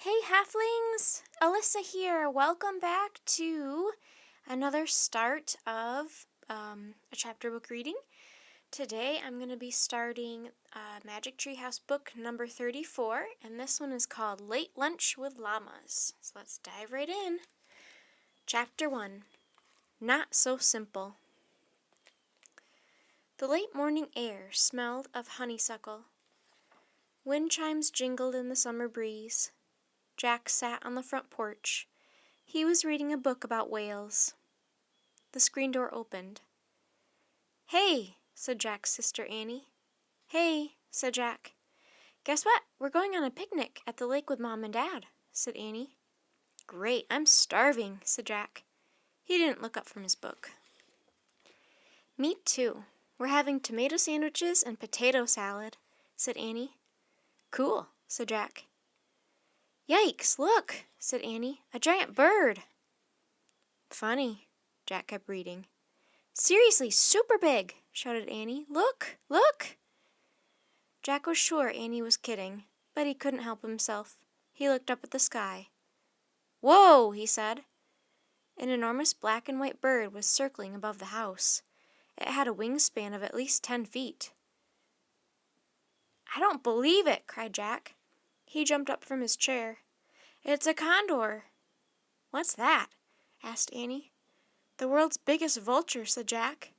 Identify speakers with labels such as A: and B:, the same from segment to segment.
A: Hey halflings, Alyssa here. Welcome back to another start of a chapter book reading. Today I'm going to be starting Magic Treehouse book number 34, and this one is called Late Lunch with Llamas. So let's dive right in. Chapter 1, Not So Simple. The late morning air smelled of honeysuckle. Wind chimes jingled in the summer breeze. Jack sat on the front porch. He was reading a book about whales. The screen door opened. "Hey," said Jack's sister Annie. "Hey," said Jack. "Guess what? We're going on a picnic at the lake with Mom and Dad," said Annie. "Great, I'm starving," said Jack. He didn't look up from his book. "Me too. We're having tomato sandwiches and potato salad," said Annie. "Cool," said Jack. "Yikes, look," said Annie. "A giant bird." "Funny," Jack kept reading. "Seriously, super big," shouted Annie. "Look, look." Jack was sure Annie was kidding, but he couldn't help himself. He looked up at the sky. "Whoa," he said. An enormous black and white bird was circling above the house. It had a wingspan of at least 10 feet. "I don't believe it," cried Jack. He jumped up from his chair. "It's a condor." "What's that?" asked Annie. "The world's biggest vulture," said Jack.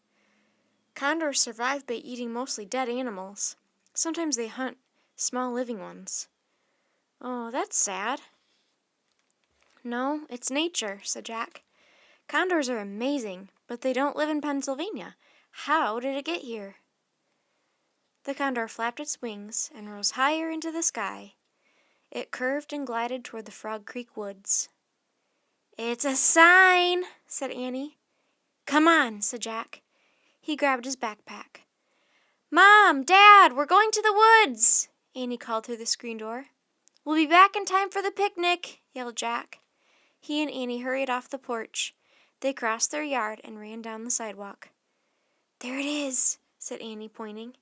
A: "Condors survive by eating mostly dead animals. Sometimes they hunt small living ones." "Oh, that's sad." "No, it's nature," said Jack. "Condors are amazing, but they don't live in Pennsylvania. How did it get here?" The condor flapped its wings and rose higher into the sky. It curved and glided toward the Frog Creek woods. "It's a sign," said Annie. "Come on," said Jack. He grabbed his backpack. "Mom, Dad, we're going to the woods," Annie called through the screen door. "We'll be back in time for the picnic," yelled Jack. He and Annie hurried off the porch. They crossed their yard and ran down the sidewalk. "There it is," said Annie, pointing.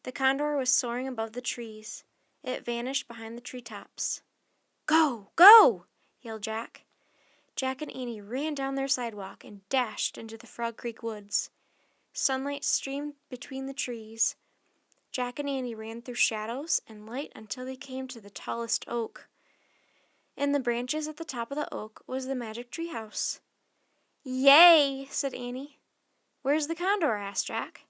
A: The condor was soaring above the trees. It vanished behind the treetops. "Go, go!" yelled Jack. Jack and Annie ran down their sidewalk and dashed into the Frog Creek woods. Sunlight streamed between the trees. Jack and Annie ran through shadows and light until they came to the tallest oak. In the branches at the top of the oak was the magic treehouse. "Yay!" said Annie. "Where's the condor?" asked Jack.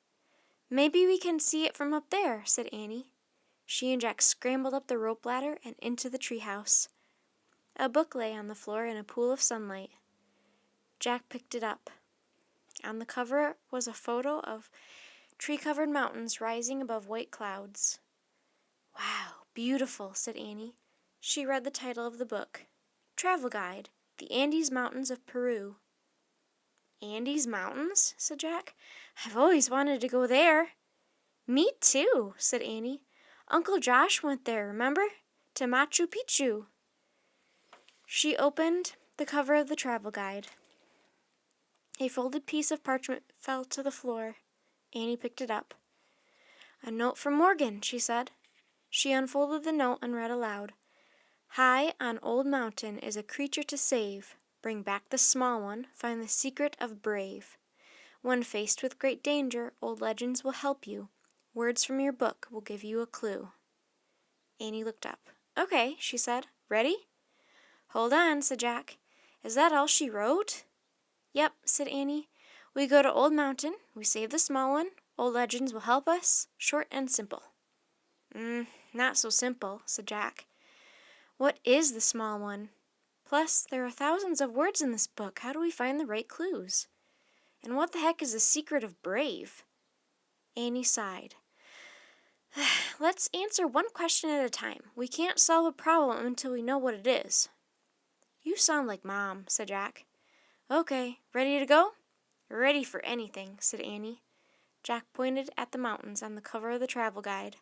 A: "Maybe we can see it from up there," said Annie. She and Jack scrambled up the rope ladder and into the treehouse. A book lay on the floor in a pool of sunlight. Jack picked it up. On the cover was a photo of tree-covered mountains rising above white clouds. "Wow, beautiful," said Annie. She read the title of the book, Travel Guide, The Andes Mountains of Peru. "Andes Mountains?" said Jack. "I've always wanted to go there." "Me too," said Annie. "Uncle Josh went there, remember? To Machu Picchu." She opened the cover of the travel guide. A folded piece of parchment fell to the floor. Annie picked it up. "A note from Morgan," she said. She unfolded the note and read aloud. "High on Old Mountain is a creature to save. Bring back the small one, find the secret of brave. When faced with great danger, old legends will help you. Words from your book will give you a clue." Annie looked up. "Okay," she said. "Ready?" "Hold on," said Jack. "Is that all she wrote?" "Yep," said Annie. "We go to Old Mountain, we save the small one, old legends will help us, short and simple." Not so simple," said Jack. "What is the small one? Plus, there are thousands of words in this book. How do we find the right clues? And what the heck is the secret of brave?" Annie sighed. "Let's answer one question at a time. We can't solve a problem until we know what it is." "You sound like Mom," said Jack. "Okay, ready to go?" "Ready for anything," said Annie. Jack pointed at the mountains on the cover of the travel guide.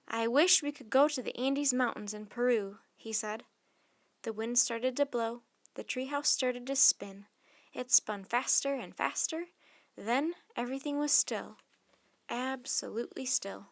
A: "I wish we could go to the Andes Mountains in Peru," he said. The wind started to blow. The treehouse started to spin. It spun faster and faster. Then everything was still. Absolutely still.